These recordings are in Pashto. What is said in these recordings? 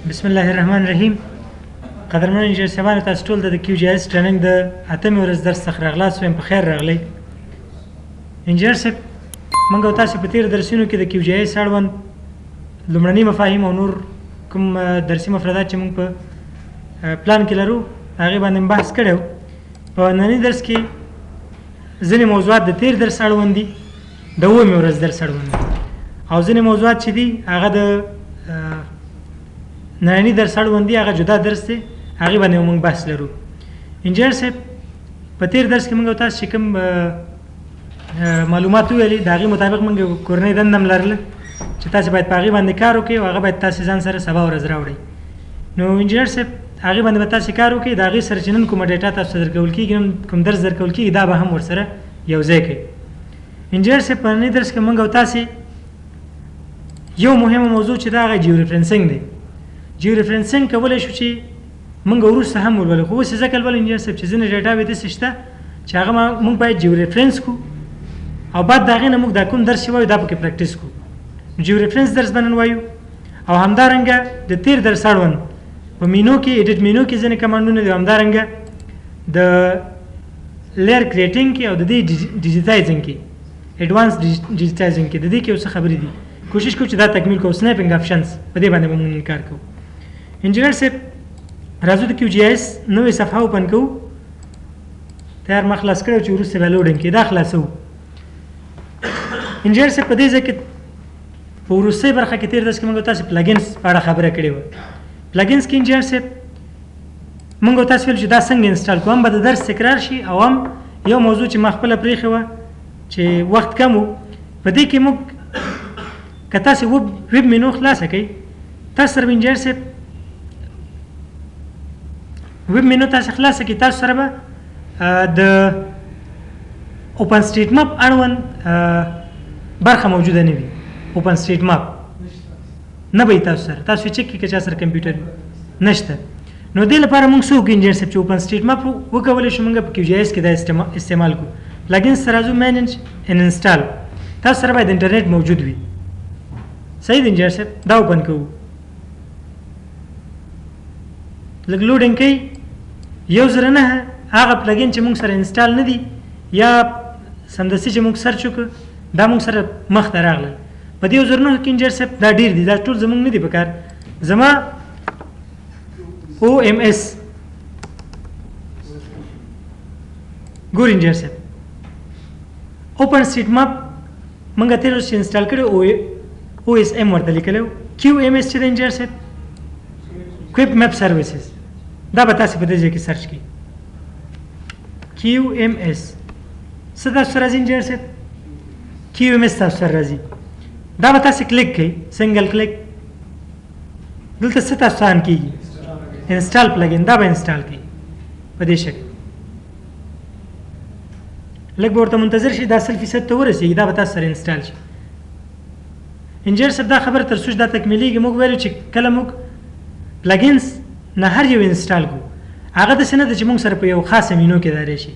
بسم الله الرحمن الرحیم. قدرمن انجینر صاحبانو، تاسو ټول د کیو جی اس ټریننګ د اتمې ورځ درس څخه راغلاست وایم. په خیر راغلی. انجینر صاحب، موږ او تاسو په تېرو درسونو کې د کیو جی اس اړوند لومړني مفاهیم او نور کوم درسي مفردات چې موږ په پلان کې لرو هغې باندې بحث کړی و. په ننني درس کې ځینې موضوعات د تېر درس اړوند دي، د اوومې ورځ درس اړوند دي، او ځینې موضوعات چې دي هغه د ننني درس اړوند دي، هغه جدا درس دی، هغې باندې موږ بحث لرو. انجینر صاحب، په تېر درس کې موږ او تاسو چې کوم معلومات وویلې د هغې مطابق موږ کورنۍ دنده هم لرله چې تاسې باید په هغې باندې کار وکړئ او هغه باید تاسې ځان سره سبا ورځ راوړئ. نو انجینر صاحب، هغې باندې به تاسې کار وکړئ، د هغې سره چې نن کومه ډیټا تاسو ته درکول کېږي، کوم درس درکول کېږي، دا به هم ورسره یو ځای کړئ. انجینر صاحب، په ننني درس کې موږ او تاسې یو مهمه موضوع چې دا هغه جیو ریفرنسنګ دی. جیو ریفرنسنګ کولی شو چې موږ وروسته هم ولولو، خو اوس یې ځکه لولو انجینر صاحب چې ځینې ډیټاوې داسې شته چې هغه موږ باید جیو ریفرنس کړو او بعد د هغې نه موږ دا کوم درس چې وایو دا پکې پریکټس کړو. جیو ریفرنس درس به نن وایو، او همدارنګه د تېر درس اړوند په مینو کې ایډیټ مینو کې ځینې کمانډونه دي، همدارنګه د لیر کریټینګ کې او د دې ډیجیټایزینګ کې ایډوانس ډیجیټایزینګ کې د دې کې یو څه خبرې دي. کوشش کوو چې دا تکمیل کوو. سنیپینګ آپشنز په دې باندې به موږ کار کوو. انجینر صاحب، راځو د کیو جی اس نوې صفحه اوپن کوو. تیار ما خلاص کړی چې وروسته به لوډینګ کې دا خلاصوو. انجینر صاحب، په دې ځای کې په وروستۍ برخه کې تېر درس کې موږ تاسو پلګینز په اړه خبره کړې وه. پلګینز کې انجینر صاحب موږ تاسو ویل چې دا څنګه انسټال کوو، هم به د درس تکرار شي او هم یو موضوع چې ما خپله پرېښې وه چې وخت کم و، په دې کې موږ که تاسې ویب مینو خلاصه کوئ، تاسو سره به انجینر صاحب ویب مینو تاسې خلاصه کړئ، تاسو سره به د اوپن سټریټ مپ اړوند برخه موجوده نه وي. اوپن سټریټ مپ نه به وي تاسو سره، تاسو یې چک کړئ که چا سره کمپیوټر نشته. نو دې لپاره موږ څه وکړو انجینر صاحب چې اوپن سټریټ مپ وکولی شو موږ په کیو جی اس کې دا استعمال کړو. پلګینز ته راځو، مینج ان انسټال. تاسو سره باید انټرنیټ موجود وي. صحیح دی انجینر صاحب، دا اوپن کوو. لږ لوډینګ کوي. 109 هغه پلګین چې موږ سره انسټال نه دي یا سمدستي چې موږ سرچ وکړو دا موږ سره مخ ته راغلل. په دې 109 کې انجینر صاحب دا ډېر دي، دا ټول زموږ نه دي په کار. زما او ام اس ګور انجینر صاحب، اوپن سټریټ مپ موږ تېر ورځ چې انسټال کړی او اس ام ورته لیکلی و. کیو ام اس چې دی انجینر صاحب کویک میپ سروسز، دا به تاسې په دې ځای کې سرچ کړئ. کیو ام اس څه تاسو سره راځي انجینر صاحب؟ کیو ام اس تاسو سره راځي. دا به تاسې کلیک کړئ، سنګل کلیک. دلته څه تاسو ته آن کېږي؟ انسټال پلګین. دا به انسټال کړئ په دې شکل. لږ به ورته منتظر شي دا 100% ته ورسېږي، دا به تاسو سره انسټال شي. انجینر صاحب، دا خبره تر څو چې دا تکمیلېږي موږ ویلو چې کله موږ پلګینز نه هر یو انسټال کړو، هغه داسې نه ده چې موږ سره په یو خاصه مینو کې دا راشي.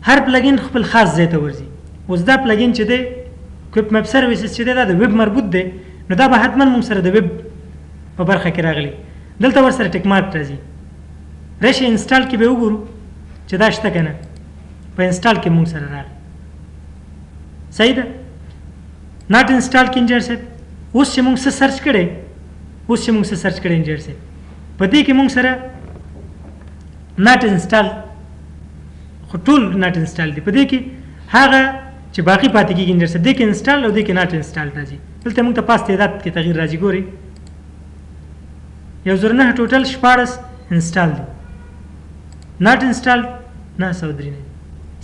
هر پلګین خپل خاص ځای ته ورځي. اوس دا پلګین چې دی کویک میپ سروسز چې دی دا د ویب مربوط دی، نو دا به حتما موږ سره د ویب په برخه کې راغلی. دلته ورسره ټیک مارک راځي. راشي انسټال کې به وګورو چې دا شته که نه. په انسټال کې موږ سره راغلی. صحیح ده. ناټ انسټال کې انجینر صاحب اوس چې موږ څه سرچ کړی انجینر صاحب په دې کې موږ سره ناټ انسټال، خو ټول ناټ انسټال دي. په دې کې هغه چې باقي پاتې کېږي انجینر صاحب دې کې انسټال او دې کې ناټ انسټال راځي. دلته موږ ته پاس تعداد کې تغییر راځي. ګورئ 109 ټوټل 14 انسټال دي. ناټ انسټال 903.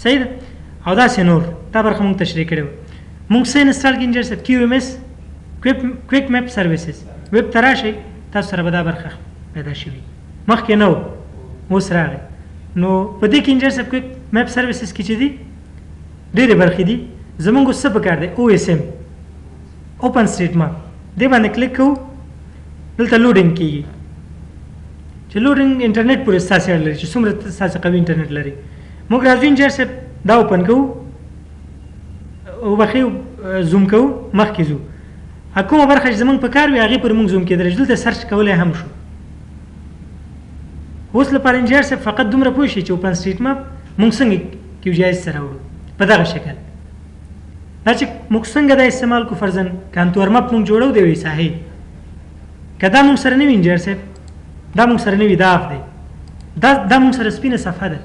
صحیح ده. او داسې نور دا برخه موږ تشریح کړې وه. موږ څه انسټال کړي انجینر صاحب؟ کیو ام اس کویک میپ سروسز. ویب ته راشئ، تاسو سره به دا برخه پیدا شوي. مخکې نه و، اوس راغی. نو په دې کې انجینر صاحب کویک میپ سروسز کې چې دي ډېرې برخې دي. زموږ اوس څه پکار دی؟ او اس ام اوپن سټریټ مپ. دې باندې کلیک کوو. دلته لوډینګ کېږي چې لوډینګ انټرنیټ پورې ستاسې اړه لري چې څومره ستاسې قوي انټرنیټ لري. موږ راځو انجینر صاحب دا اوپن کوو، وبخښئ زوم کوو، مخکې ځو. کومه برخه چې زموږ په کار وي هغې پورې موږ زوم کېدلی شو. دلته سرچ کولی هم شو. اوس لپاره انجینر صاحب فقط دومره پوه شي چې اوپن سټریټ مپ موږ څنګه کیو جی ایس سره وړو په دغه شکل دا چې موږ څنګه دا استعمال کو فرضاً کانتور مپ موږ جوړو د یوې ساحې که دا موږ سره نه وي انجینر صاحب دا موږ سره نه وي دا اف دی دا موږ سره سپینه صفحه ده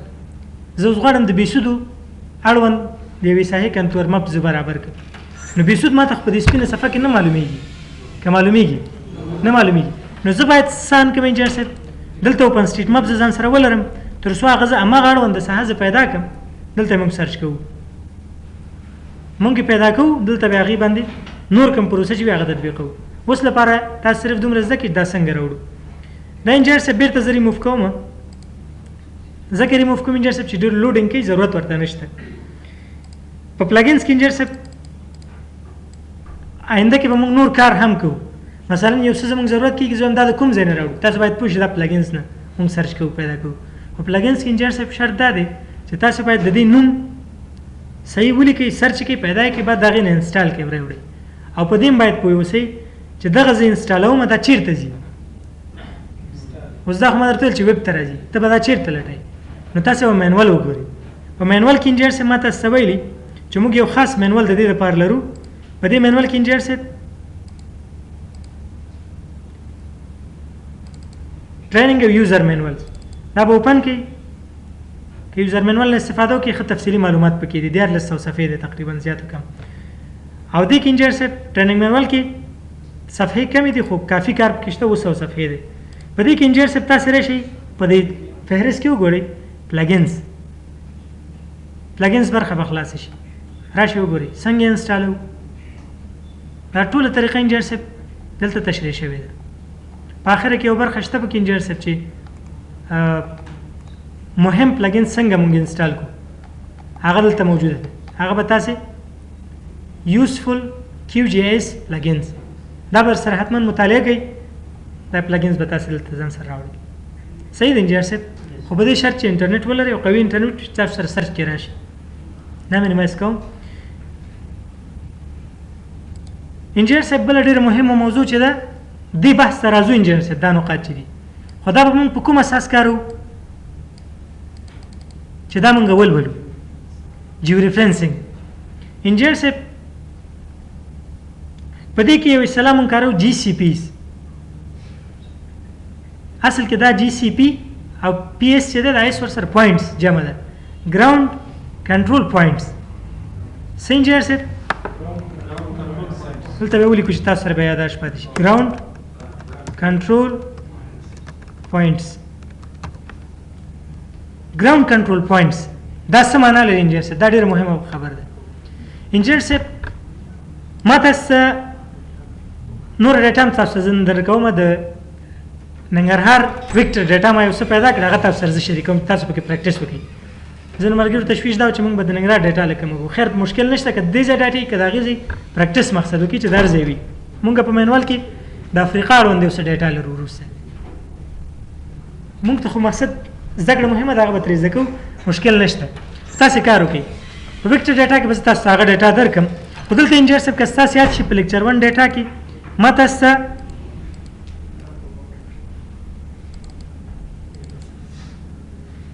زه اوس غواړم د بیسودو اړوند د یوې ساحې کانتور مپ زه برابر کړم نو بیسود ما ته په دې سپینه صفحه کې نه معلومیږي که معلومیږي نه معلومیږي نو زه باید سان کوم انجینر صاحب دلته اوپن سټریټ مپ زه ځان سره ولرم تر څو هغه زه هماغه اړونده ساحه زه پیدا کړم دلته موږ سرچ کوو مونږ پیدا کوو دلته بیا هغې باندې نور کوم پروسه چې وي هغه تطبیقوو اوس لپاره تاسو صرف دومره زده کړئ دا څنګه راوړو دا انجینر صاحب بیرته زه ریموف کوم ځکه ریموف کوم انجینر صاحب چې ډېر لوډینګ کوي ضرورت ورته نشته په پلګینز کې انجینر صاحب آینده کې به موږ نور کار هم کوو مثلا یو څه زموږ ضرورت کېږي زه هم دا د کوم ځای نه راوړو تاسو باید پوه شئ دا پلګینز نه موږ سرچ کوو پیدا کوو په پلګینز کې انجینر صاحب شرط دا دی چې تاسو باید د دې نوم صحیح ولیکئ سرچ کړئ پیدا کړئ بعد د هغې نه انسټال کړئ وروړئ او په دې هم باید پوه اوسئ چې دغه زه انسټالوم دا چیرته ځي اوس دا خو ما درته ویل چې ویب ته راځي ته به دا چیرته لټئ نو تاسو به مینول وګورئ په مینول کې انجینر صاحب ما تاسو ته ویلي چې موږ یو خاص مینول د دې لپاره لرو په دې مینول کې انجینر صاحب ټریننګ او یوزر مینول دا به اوپن کړئ که یوزر مینول نه استفاده وکړئ ښه تفصیلي معلومات پکې دي 1400 صفحې دی تقریبا زیات کم او دې کې انجینر صاحب ټریننګ مینول کې صفحې کمې دي خو کافي کار پکې شته 200 صفحې دی په دې کې انجینر صاحب تاسو راشئ په دې فهرست کې وګورئ پلګینز برخه به خلاصه شي راشئ وګورئ څنګه انسټالو دا ټوله طریقه انجینر صاحب دلته تشریح شوې ده په اخره کې یو برخه شته پکې انجینر صاحب چې مهم پلګین څنګه مونږ انسټال کو هغه دلته موجوده ده هغه به تاسې یوزفل کیو جی ایس پلګینز دا به سره حتما مطالعه کوئ دا پلګینز به تاسې دلته ځان سره راوړئ صحیح ده انجینر صاحب خو په دې شرط چې انټرنیټ ولرئ او قوي انټرنیټ تاسو سره سرچ کې راشي دا مینیمایز کوم انجینر صاحب بله ډېره مهمه موضوع چې ده دې بحث ته راځو انجینر صاحب دا نقاط چې دي خو دا به مونږ په کوم اساس کارو چې دا مونږ ولولو جیو ریفرنسینګ انجینر صاحب په دې کې یو اصطلاح مونږ کارو جی سی پیز اصل کې دا جی سی پی او پی ایس چې ده دا ایس ورسره پوینټس جمع ده ګراوند کنټرول پوینټس څه انجینر صاحب دلته به ولیکو چې تاسو سره به یاداښت پاتې شي ګراوند کنټرول پوینټس ګراوند کنټرول پوینټس دا څه معنا لري انجینر صاحب دا ډېره مهمه خبره ده انجینر صاحب ما تاسو نور ډیټا هم تاسو زه درکوم د ننګرهار ویکټر ډیټا ما یو څه پیدا کړه هغه تاسو سره زه شریکوم تاسو پکې پریکټس وکړئ ځینو ملګرو تشویش دا و چې موږ به د ننګرهار ډیټا لکه خیر مشکل نشته که دې ځای ډاټا وي که د هغې ځای پریکټس مقصد وکړي چې دا ځای وي موږ په مینوال کې د افریقا اړوند یو څه ډیټا لرو وروسته موږ ته خو مقصد زده کړه مهمه ده هغه به ترې زده کوو مشکل نشته تاسې کار وکړئ په ویکټر ډیټا کې به زه تاسو ته هغه ډیټا درکړم خو دلته انجینر صاحب که ستاسو یاد شي په لیکچر 1 ډیټا کې ما تاسو ته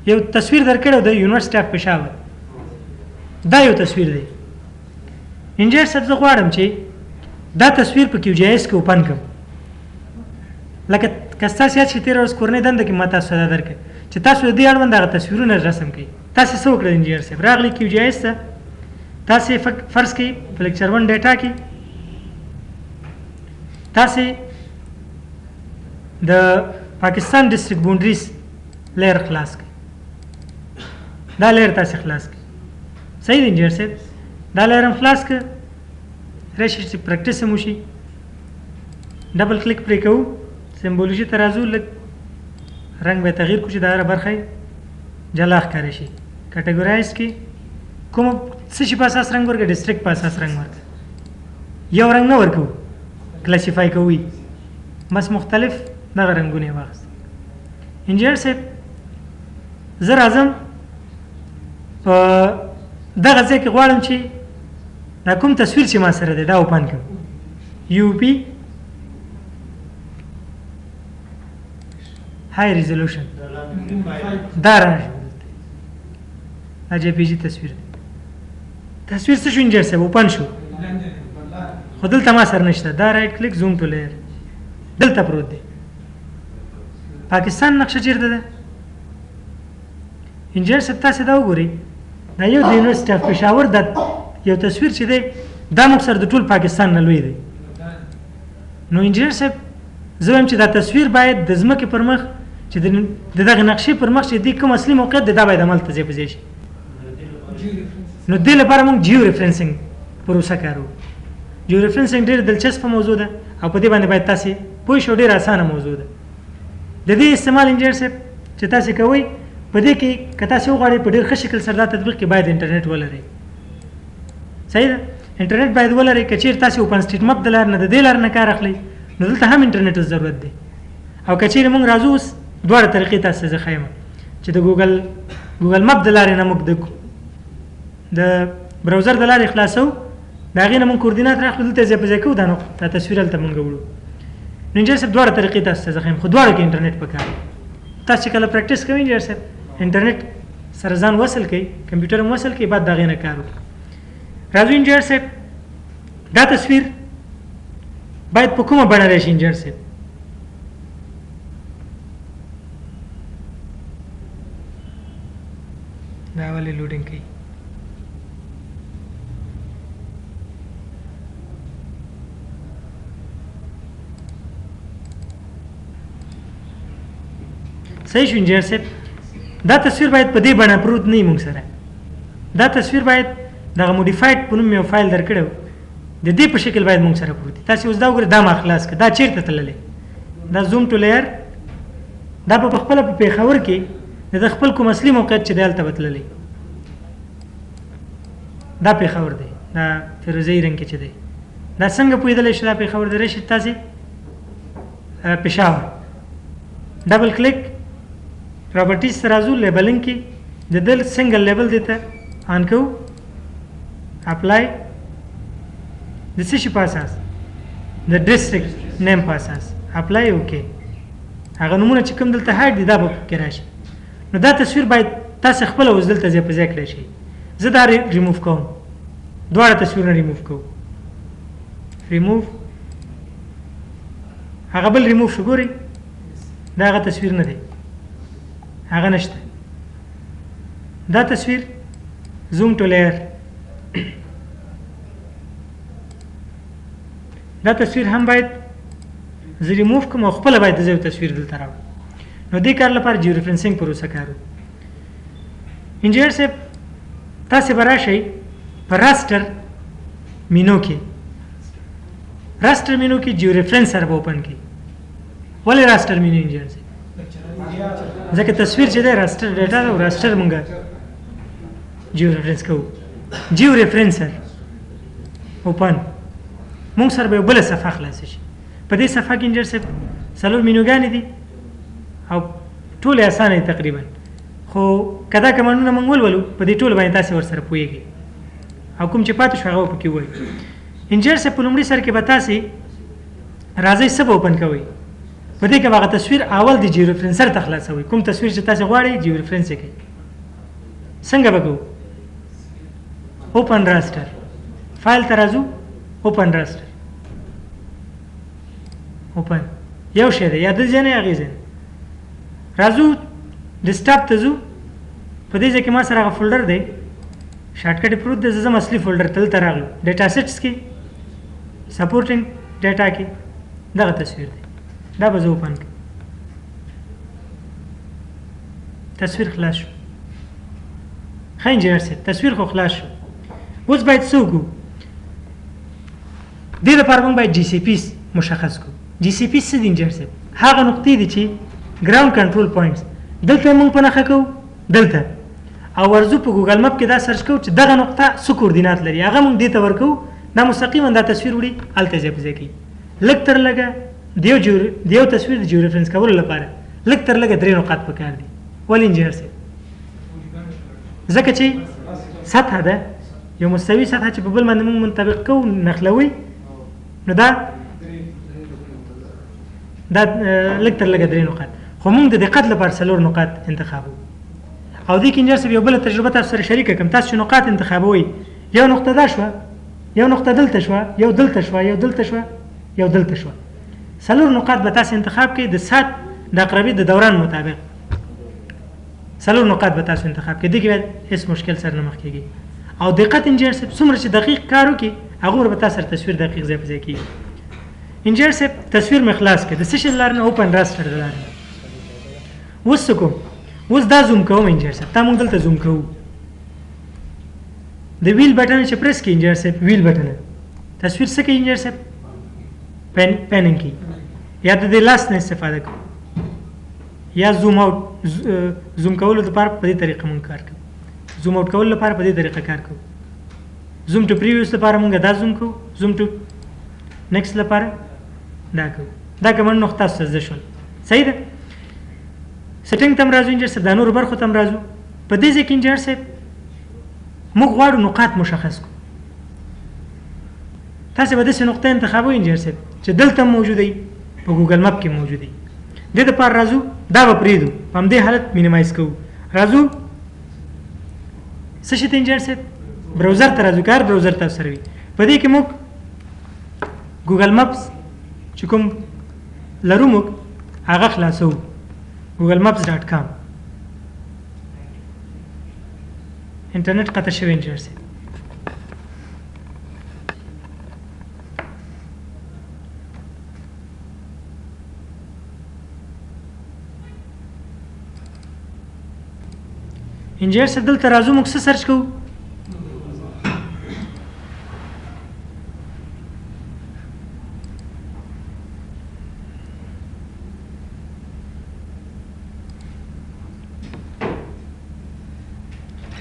یو تصویر درکړی د یونیورسټي اف پېښور دا یو تصویر دی انجینر صاحب زه غواړم چې دا تصویر په کیو جی ایس کې اوپن کړم لکه که ستاسو یاد شي تېره ورځ کورنۍ دنده کې ما تاسو ته دا درکړی چې تاسو د دې اړوند هغه تصویرونه رسم کړئ تاسې څه وکړل انجینر صاحب راغلی کیو جی ایس ته تاسې فرض کړئ په لیکچر 1 ډیټا کې تاسې د پاکستان ډسټرکټ بونډریز لیر خلاص کړئ دا لیر تاسې خلاص کړئ صحیح دی انجینر صاحب دا لیر هم خلاص کړه راشي چې پریکټس هم وشي ډبل کلیک پرې کوو سمبولوژي ته راځو لږ رنګ به تغییر کړو چې دا هره برخه یې جلا ښکاره شي کټګورایز کې کوم څه شي په اساس رنګ ورکړه ډسټرکټ په اساس رنګ ورکړه یو رنګ نه ورکوو کلاسیفای کوي بس مختلف دغه رنګونه یې واخیست انجینر صاحب زه راځم په دغه ځای کې غواړم چې دا کوم تصویر چې ما سره دی دا اوپن کړم یو پی های ریزولوشن دا راشي دا جی پی جی تصویر دی تصویر څه شو انجر صاحب اوپن شو خو دلته ما سره نشته دا رایټ کلیک زوم ټو لیر دلته پروت دی پاکستان نقشه چیرته ده انجر صاحب تاسو دا وګورئ دا یو د یونیورسيټي اف پېښور د یو تصویر چې دی دا موږ سره د ټول پاکستان نه لوی دی نو انجینر صاحب زه وایم چې دا تصویر باید د ځمکې پر مخ چې د دغه نقشې پر مخ چې دی کوم اصلي موقعیت دی دا باید هملته ځای په ځای شي نو دې لپاره موږ جیو ریفرنسینګ پروسه کاروو جیو ریفرنسینګ ډېر دلچسپه موضوع ده او په دې باندې باید تاسې پوه شئ ډېر اسانه موضوع ده د دې استعمال انجینر صاحب چې تاسې کوئ په دې کې که تاسې وغواړئ په ډېر ښه شکل سره دا تطبیق کې باید انټرنیټ ولرئ صحیح ده انټرنیټ باید ولرئ که چېرې تاسې اوپن سټریټ مپ د لارې نه د دې لارې نه کار اخلئ نو دلته هم انټرنیټ ضرورت دی او که چېرې موږ راځو اوس دواړه طریقې تاسې ته زه ښیم چې د ګوګل مپ د لارې نه موږ د براوزر د لارې خلاصو د هغې نه موږ کوردینات راخلو دلته ځای په ځای کوو دا تصویر هلته موږ وړو نو انجینر صاحب دواړه طریقې تاسو ته زه ښیم خو دواړو کې انټرنیټ پکار تاسو چې کله پریکټس کوئ انجینر صاحب انټرنیټ سره ځان وصل کړئ کمپیوټر هم وصل کړئ بعد د هغې نه کار وکړئ راځو انجینر صاحب دا تصویر باید په کومه بڼه راشي انجینر صاحب دا ولې لوډینګ کوي صحیح شو انجینر صاحب دا تصویر باید په دې بڼه پروت نه وي موږ سره دا تصویر باید دغه موډیفاید په نوم یو فایل درکړی و د دې په شکل باید موږ سره پروت وي تاسې اوس دا وګورئ دا ما خلاص کړه دا چېرته تللی دا زوم ټو لیر دا په خپله په پېښور کې د خپل کوم اصلي موقعیت چې دی هلته به تللی دا پېښور دی دا فیروزهي رنګ کې چې دی دا څنګه پوهېدلی شو دا پېښور دی راشي تاسې پېښور ډبل کلیک پراپرټیز ته راځو لیبلنګ کې د دل سنګل لیبل دی ته آن کوو اپلای د څه شي په اساس د ډسټرکټ نیم په اساس اپلای اوکې هغه نومونه چې کوم دلته هایډ دي دا به پکې راشي نو دا تصویر باید تاسې خپله اوس دلته ځای په ځای کړی شي زه دا ریموف کوم دواړه تصویرونه ریموف کوو ریموف هغه بل ریموف شو ګورئ دا هغه تصویر نه دی هغه نشته دا تصویر زوم ټو لیر دا تصویر هم باید زه ریموف کوم او خپله باید زه یو تصویر دلته راوړم نو دې کار لپاره جیو ریفرنسینګ پروسه کارو انجینر صاحب تاسې به راشئ په راستر مینو کې راستر مینو کې جیو ریفرنسر به اوپن کړي ولې راستر مینو انجینر صاحب ځکه تصویر چې دی راستر ډیټا ده او راستر مونږ جیو ریفرنس کوو جیو ریفرنسر اوپن مونږ سره به یو بله صفحه خلاصه شي په دې صفحه کې انجینر صاحب څلور مینوګانې دي او ټولې اسانه دي تقریبا خو که دا کمانډونه مونږ ولولو په دې ټولو باندې تاسې ورسره پوهېږئ او کوم چې پاتې شو هغه به پکې ووایي انجینر صاحب په لومړي سر کې به تاسې راځئ څه به اوپن کوئ په دې کې به هغه تصویر اول د جیو ریفرنسر ته خلاصوئ کوم تصویر چې تاسې غواړئ جیو ریفرنس یې کوئ څنګه به کوو اوپن راستر فایل ته راځو اوپن راستر اوپن یو شی دی یا د ځای نه یا هغې ځای نه راځو ډیسکټاپ ته ځو په دې ځای کې ما سره هغه فولډر دی شارټکټ یې پروت دی زه ځم اصلي فولډر ته دلته راغلو ډیټا سیټس کې سپورټینګ ډیټا کې دغه تصویر دی دا به زه اوپن کړم تصویر خلاص شو ښه انجینر صاحب تصویر خو خلاص شو اوس باید څه وکړو دې لپاره موږ باید جی سی پیس مشخص کړو جی سی پیس څه دي انجینر صاحب هغه نقطې دي چې ګراوند کنټرول پوینټس دلته موږ په نښه کوو دلته او ورځو په ګوګل مپ کې دا سرچ کوو چې دغه نقطه څه کوردینات لري هغه موږ دې ته ورکوو دا مستقیما دا تصویر وړي هلته ځای په ځای کوي لږ تر لږه د یو تصویر د جیو ریفرنس کولو لپاره لږ تر لږه 3 نقاط پکار دي ولې انجینر صاحب ځکه چې سطحه ده یو مستوي سطحه چې په بل باندې موږ منطبق کوو نښلوي نو دا لږ تر لږه 3 نقاط خو موږ د دقت لپاره 4 نقاط انتخابو او دې کې انجینر صاحب یو بل تجربه تاسو سره شریکه کوم. تاسو نقاط انتخابوي، یو نقطه دا شوه، یو نقطه دلته شوه، یو دلته شوه، یو دلته شوه، یو دلته شوه. 4 نقاط به تاسو انتخاب کړئ د ساعت د اقربي د دوران مطابق. 4 نقاط به تاسو انتخاب کړئ، دې کې هیڅ مشکل سره نه مخ کیږي. او دقت انجینر صاحب څومره چې دقیق کار وکړي هغه به تاسو سره تصویر دقیق ځای په ځای کیږي. انجینر صاحب تصویر مې خلاص کړ د څه شي لار نه اوپن راستر د لار نه. اوس کوم اوس دا زوم کوم انجینر صاحب، تا موږ دلته زوم کوو د ویل بټن چې پریس کړئ انجینر صاحب، ویل بټن تصویر څه کوي انجینر صاحب؟ پیننګ کوي. یا د دې لاس نه استفاده کوو یا زوم اوټ زوم کولو لپاره په دې طریقه مونږ کار کوو. زوم اوټ کولو لپاره په دې طریقه کار کوو. زوم ټو پریویوس لپاره مونږ دا زوم کوو، زوم ټو نیکسټ لپاره دا کوو. دا کومه نقطه څه شول؟ صحیح ده. سیټینګ تم راځو انجینر صاحب، دا نور برخو تم راځو. په دې ځای کې انجینر صاحب موږ غواړو نقاط مشخص کړو. تاسو به داسې نقطه انتخابوئ انجینر صاحب چې دلته موجوده وي، په ګوګل مپ کې موجوده وي. دې دپاره راځو دا به پرېږدو، په همدې حالت مینیمایز کوو. راځو څه شي ته انجینر صاحب؟ براوزر ته راځو. کار براوزر تاسو سره وي، په دې کې موږ ګوګل مپس چې کوم لرو موږ هغه خلاصوو، googlemaps.com. انټرنیټ قطع شوی انجینر صاحب. انجینر صاحب دلته راځو موږ څه سرچ کوو؟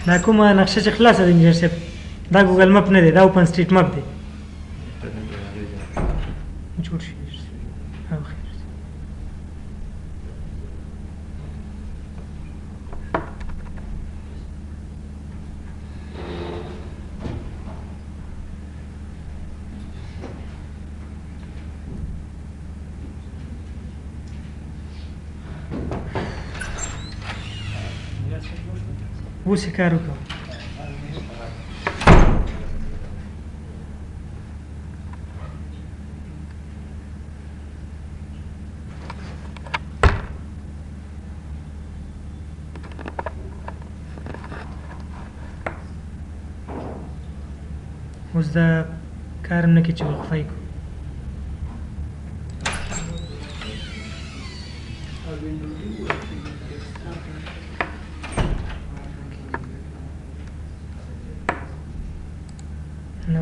دا کومه نقشه چې خلاصه ده انجینر صاحب دا ګوګل مپ نه دی، دا اوپن سټریټ مپ دی. جوړ شي او خیر. اوس یې کار وکړو. اوس دا کار هم نه کوي چې وقفه یې کړو.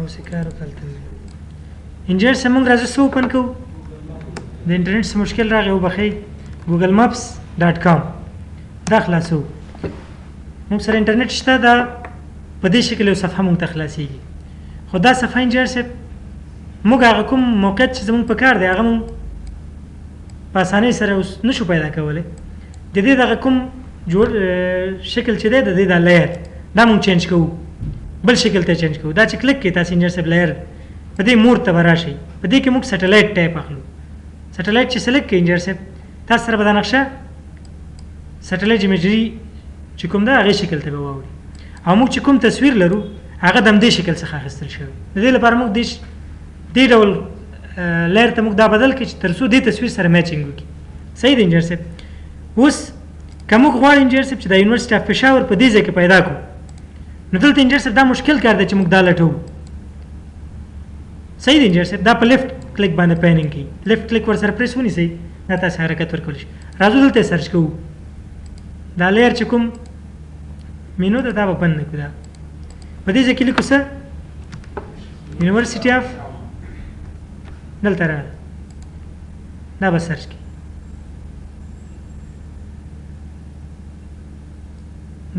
اوس یې کار وکړو. انجینر صاحب موږ راځو څه اوپن کوو؟ د انټرنیټ څه مشکل راغی وبخئ. googlemaps.com دا خلاصوو. موږ سره انټرنیټ شته، دا په دې شکل یو صفحه موږ ته خلاصېږي. خو دا صفحه انجینر صاحب موږ هغه کوم موقعیت چې زموږ په کار دی هغه موږ په اسانۍ سره اوس نشو پیدا کولی. د دې دغه کوم جوړ شکل چې دی د دې دا لیر دا موږ چینج کوو، بل شکل ته چینج کوو. دا چې کلیک کړئ تاسو انجینر صاحب لیر په دې مور ته به راشئ. په دې کې موږ سټلایټ ټایپ اخلو. سټلایټ چې سلیکټ کړئ انجینر صاحب تاسو سره به دا نقشه سټلایټ ایمیجري چې کوم ده هغې شکل ته به واوړي. او موږ چې کوم تصویر لرو هغه د همدې شکل څخه اخیستل شوی. د دې لپاره موږ دې ډول لیر ته موږ دا بدل کړي چې تر څو دې تصویر سره میچینګ وکړي. صحیح دی انجینر صاحب. اوس که موږ غواړو انجینر صاحب چې د یونیورسټي اف پېښور په دې ځای کې پیدا کړو نو دلته انجینر صاحب دا مشکل کار دی چې موږ دا لټوو. صحیح دی انجینر صاحب. دا په لیفټ کلیک باندې پیننګ کوي. لیفټ کلیک ورسره پریس ونیسئ دا تاسې حرکت ورکولی شي. راځو دلته سرچ کوو. دا لیر چې کوم مینو ده دا به بند نه کړو. دا په دې ځای کې لیکو څه یونیورسټي اف دلته راغله دا به سرچ کړي.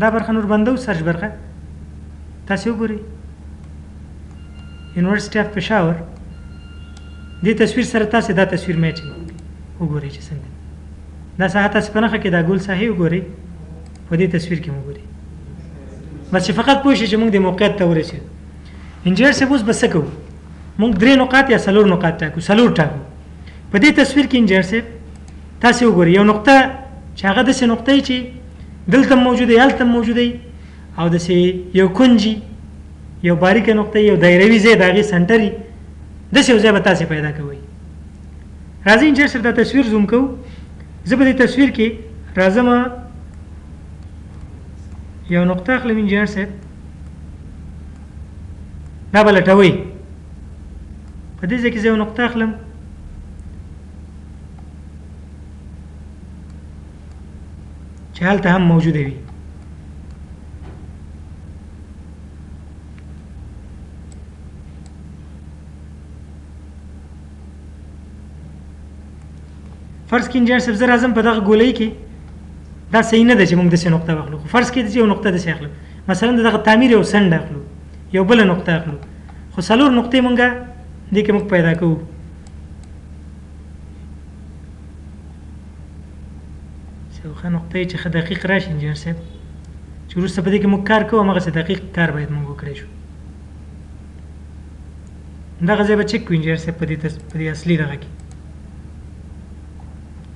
دا برخه نور بندو سرچ برخه تاسې وګورئ یونیورسټي اف پېښور دې تصویر سره تاسې دا تصویر میچینګ وګورئ چې څنګه دا ساحه تاسې په نښه کې دا ګول ساحې وګورئ په دې تصویر کې وګورئ. بس چې فقط پوه شئ چې موږ دې موقعیت ته ورسېدو. انجینر صاحب اوس به څه کوو؟ موږ 3 نقاط یا 4 نقاط ټاکو. 4 ټاکو. په دې تصویر کې انجینر صاحب تاسې وګورئ یو نقطه چې هغه داسې نقطه چې دلته موجوده وي هلته موجوده وي او داسې یو کونجي یو باریکه نقطه یو دایروي ځای د هغې سنټر وي داسې یو ځای به تاسې پیدا کوئ. راځئ انجینر صاحب دا تصویر زوم کوو. زه په دې تصویر کې راځم یو نقطه اخلم انجینر صاحب دا به لټوئ. په دې ځای کې زه یو نقطه اخلم چې هلته هم موجوده وي. فرض کې انجینر صاحب زه راځم په دغه ګولۍ کې دا صحیح نه ده چې موږ داسې نقطه واخلو خو فرض کړئ چې یو نقطه داسې اخلو مثلا د دغه تعمیر یو سنډ اخلو یو بله نقطه اخلو خو څلور نقطې موږ دې کې موږ پیدا کوو. یو ښه نقطه یې چې ښه دقیق راشي انجینر صاحب چې وروسته په دې کې موږ کار کوو هماغسې دقیق کار باید موږ وکړی شو. دغه ځای به چک کړو انجینر صاحب په دې اصلي دغه کې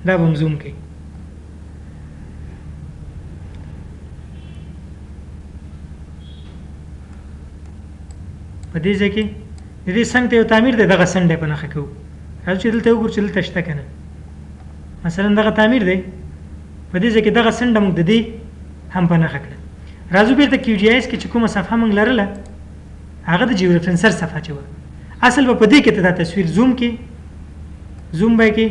دا به هم زوم کوي. په دې ځای کې د دې څنګ ته یو تعمیر دی دغه څنډه په نښه کوو. راځو چې دلته وګورو چې دلته شته که نه. مثلا دغه تعمیر دی په دې ځای کې دغه څنډه موږ د دې هم په نښه کړه. راځو بېرته کیو جی ایس کې چې کومه صفحه موږ لرله هغه د جیو ریفرنسر صفحه چې وه اصل به په دې کې ته دا تصویر زوم کې زوم به یې کې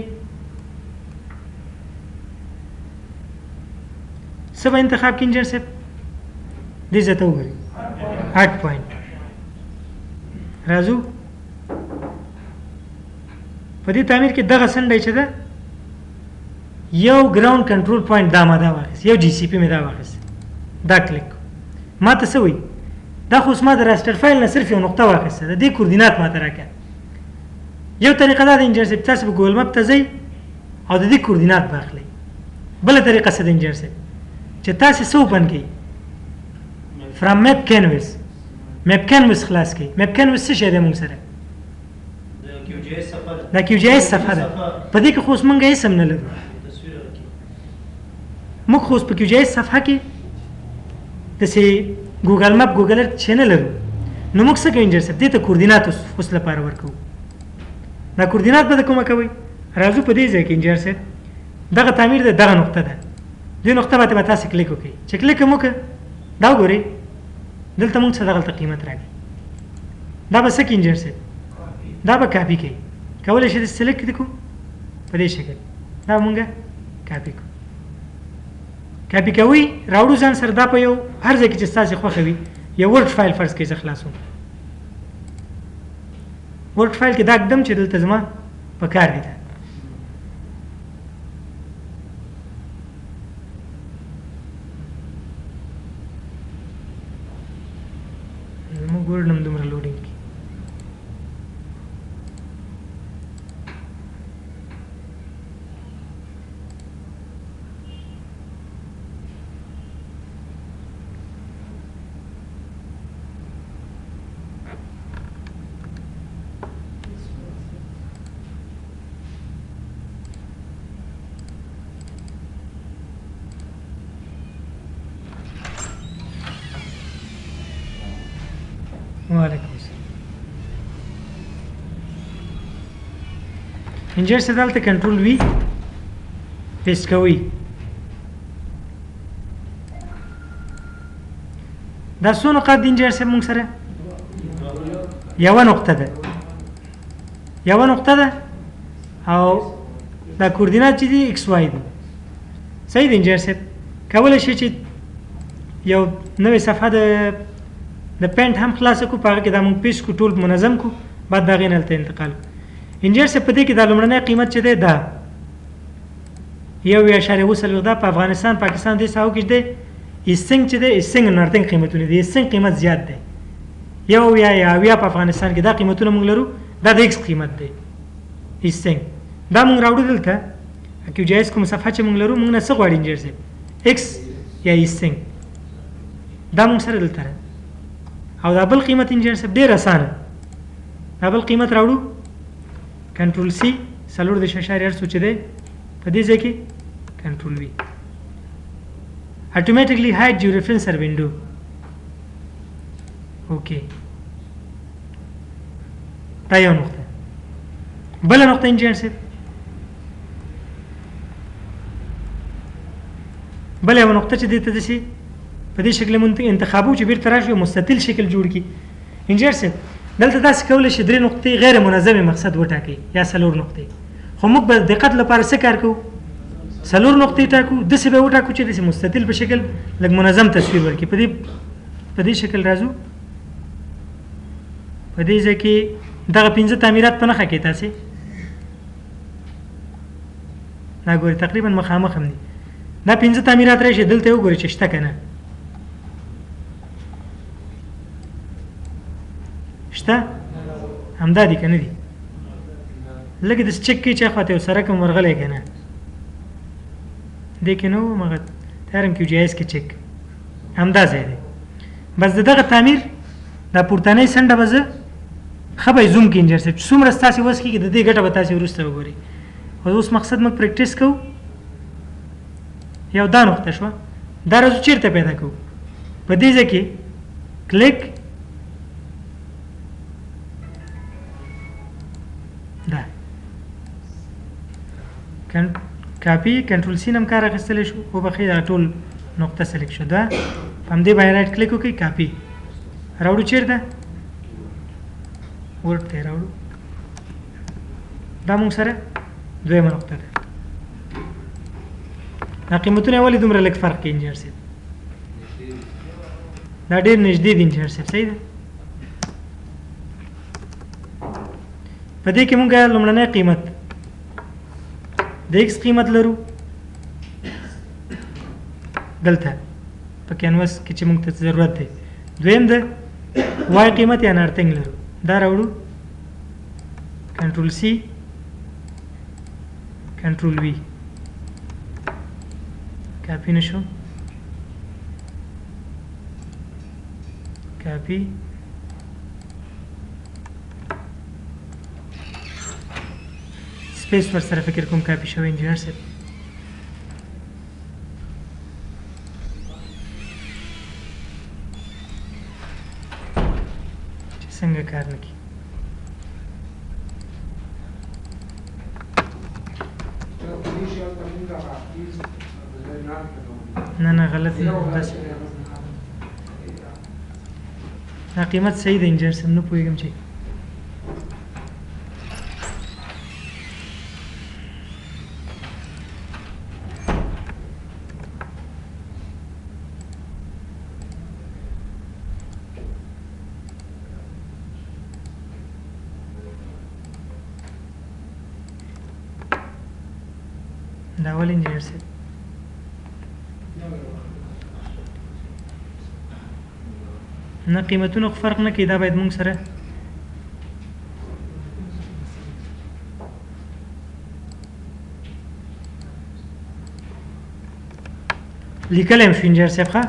څه به انتخاب کړي انجینر صاحب دې ځای ته وګورئ 8 پوینټ. راځو په دې تعمیر کې دغه څنډه چې ده یو ګراوند کنټرول پوینټ دا ما دا واخیست یو جی سی پی مې دا واخیست دا کلیک ما ته څه وایي دا خو اوس ما د راستر فایل نه صرف یو نقطه واخیسته د دې کوردینات ما ته راکړه. یو طریقه دا د انجینر صاحب تاسو په ګوګل مپ ته ځئ او د دې کوردینات به اخلئ. بله طریقه څه ده انجینر صاحب چې تاسې څه اوپن کړئ فرام میپ کینوس میپ کینوس خلاص کړئ. میپ کینوس څه شی دی موږ سره دا کیو جی ایس صفحه ده په دې کې خو اوس موږ اسم نه لرو موږ خو اوس په کیو جی ایس صفحه کې داسې ګوګل مپ ګوګل ارت چې نه لرو نو موږ څه کوو انجینر صاحب دې ته کوردینات اوس لپاره ورکوو. دا کوردینات به د کومه کوئ راځو په دې ځای کې انجینر صاحب دغه تعمیر ده دغه نقطه ده دې نقطه باندې به تاسې کلیک وکړئ چې کلیک هم وکړه دا وګورئ دلته موږ څه دغلته قیمت راکړي دا به څه کوي انجینر صاحب دا به کاپي کوي کولی شئ د سلیکټ دې کړو په دې شکل دا مونږ کاپي کړو. کاپي کوئ راوړو ځان سره دا په یو هر ځای کې چې ستاسې خوښه وي یو ورډ فایل فرض کړئ زه خلاصوم ورډ فایل کې دا ږدم چې دلته زما په کار دي دا زموږ ورډ هم دومره لوډینګ کې وعلیکم السلام. انجینر صاحب دلته کنټرول وي پیسټ کوئ دا څو نقاط دي انجینر صاحب موږ سره یوه نقطه ده یوه نقطه ده او دا کوردینات چې دي ایکس وای دي صحیح دی انجینر صاحب کولی شئ چې یو نوې صفحه د پینټ هم خلاصه کړو په هغه کې دا موږ پیسټ کړو ټول منظم کړو بعد د هغې نه هلته انتقال کړو. انجینر صاحب په دې کې دا لومړنی قیمت چې دی دا 1.0 دا په افغانستان پاکستان دې ساحو کې دی ایسنګ چې دی ایسنګ نارتنګ قیمتونه دي ایسنګ قیمت زیات دی 1 یا 80 په افغانستان کې دا قیمتونه موږ لرو دا د ایکس قیمت دی ایسنګ دا موږ راوړو دلته کیو جی ایس کوم صفحه چې موږ لرو موږ نه څه غواړي انجینر صاحب ایکس یا ایسنګ دا موږ سره دلته او دا بل قیمت انجینر صاحب ډېر اسانه دا بل قیمت راوړو کنټرول سی 4.8 چې دی په دې ځای کې کنټرول وي automatically hide your referencer window. Okay. دا یو نقطه. بل نقطه انجینر صاحب بل یو نقطه چې دې ته داسې په دې شکل مونږ انتخابو چې بیرته راشو مستطیل شکل جوړ کړي. انجینر صاحب دلته داسې کولی شي 3 نقطې غیر منظمې مقصد وټاکي یا 4 نقطې، خو موږ به دقت لپاره څه کار کوو؟ 4 نقطې ټاکو، داسې به وټاکو چې داسې مستطیل په شکل لږ منظم تصویر ورکړي. په دې شکل راځو، په دې ځای کې دغه 5 تعمیرات په نښه کې تاسې دا ګورئ تقریبا مخامخ هم دي. دا 5 تعمیرات راشي دلته وګورئ چې شته که نه شته، همدا دي که نه دي. لږ داسې چک کړئ چې اخواته یو سرک هم ورغلی که نه، دې کې نه و مغه تیار ام کیو جی ایس کې چک همدا ځای دی. بس د دغه تعمیر دا پورتنۍ څنډه به زه ښه به یې زوم کړي انجینر صاحب، څومره ستاسې وس کېږي د دې ګټه به تاسې وروسته وګورئ. خو اوس مقصد موږ پریکټیس کوو. یو دا نقطه شوه، دا راځو چېرته پیدا کوو؟ په دې ځای کې کلیک دا کاپي کنټرول سی نم کار اخیستلی شو، وبخښئ دا ټول نقطه سلیکټ شو. دا همدې باندې رایټ کلیک وکړئ، کاپي راوړو چېرته؟ ورډ ته راوړو. دا مونږ سره دویمه نقطه ده. دا قیمتونه ولې دومره لږ فرق کوي انجینر صاحب؟ دا ډېر نږدې دي انجینر صاحب، صحیح ده. په دې کې مونږ لومړنی قیمت د ایکس قیمت لرو دلته په کینوس کې چې مونږ ته ضرورت دی. دویم د وای قیمت یا نارتنګ لرو، دا راوړو کنټرول سی کنټرول وی، کاپی نشو، کاپی سپیس ور سره فکر کوم کاپی شوی انجینر صاحب. چې څنګه کار نه کوي. نه غلط دی، دا قیمت صحیح دی انجینر صاحب، نه پوهېږم چې دا ولې انجینر صاحب نه قیمتونه فرق نه کوي. دا باید مونږ سره لیکلی هم شو انجینر صاحب. ښه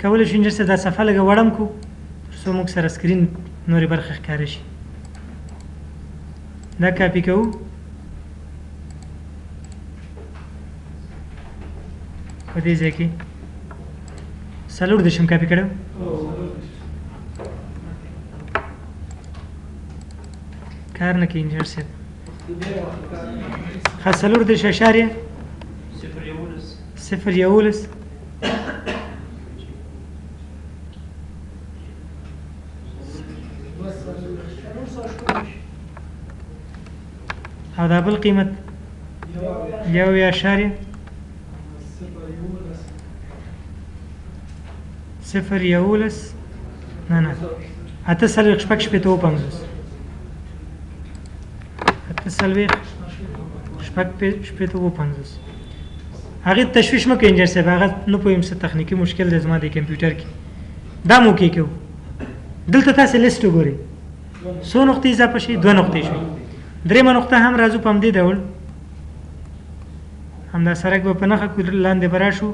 کولی شو انجینر صاحب دا صفحه لږه وړم کړو تر څو موږ سره سکرین نورې برخې ښکاره شي. دا کاپي کوو، په دې ځای کې 4 کاپي کړی کار نه کوي انجینر صاحب. ښه 4.011 او دا بل قیمت 1.011 نه 8.450 هغه تشویش مکه انجینر صاحب، هغه نه پوهیم څه تخنیکی مشکل دی زما د کمپیوټر کې. دا مو کې کوو دلته تاسو لیست وګورئ، څو نقطې اضافه شي؟ 2 نقطې شوي. درېمه نقطه هم راځو په همدې ډول همدا سرک به په نښه لاندې به راشو،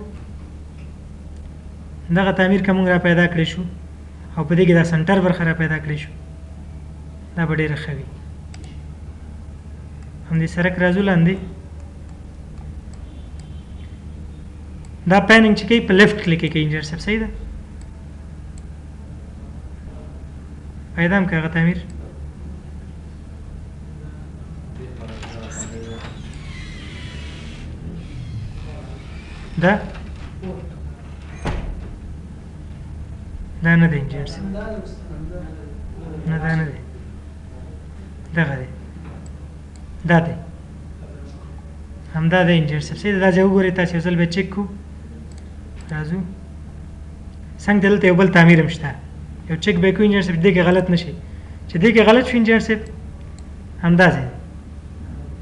دغه تعمیر که موږ را پیدا کړی شو او په دې کې دا سنټر برخه را پیدا کړی شو دا به ډېره ښه وي. همدې سرک راځو لاندې دا پیننګ چې کوي په لیفټ کلیک کوي انجینر صاحب صحیح ده پیدا هم که هغه تعمیر دا نه دی انجینر صاحب نه دا نه دی دغه دی دا دی همدا دی انجینر صاحب صحیح ده دا ځای وګورئ تاسې یو ځل بیا چک کړو راځو څنګه دلته یو بل تعمیر هم شته یو چک به کوو انجینر صاحب دې کې غلط نه شي چې دې کې غلط شو انجینر صاحب همدا ځای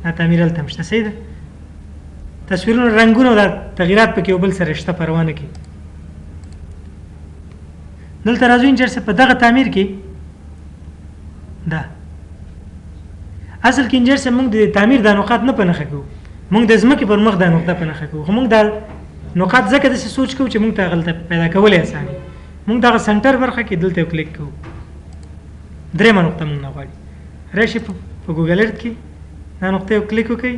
دا تعمیر هلته هم شته صحیح ده تصویرونه رنګونه او دا تغییرات پکې یو بل سره شته پروا نه کوي دلته راځو انجینر صاحب په دغه تعمیر کې دا اصل کې انجینر صاحب موږ د تعمیر دا نقاط نه په نښه کوو موږ د ځمکې پر مخ دا نقطه په نښه کوو خو موږ دا نقاط ځکه داسې سوچ کوو چې موږ ته هغلته پیدا کولی اسانه موږ دغه سنټر برخه کې دلته یو کلیک کوو درېیمه نقطه موږ نه غواړي راشي په ګوګل ارت کې دا نقطه یو کلیک وکړئ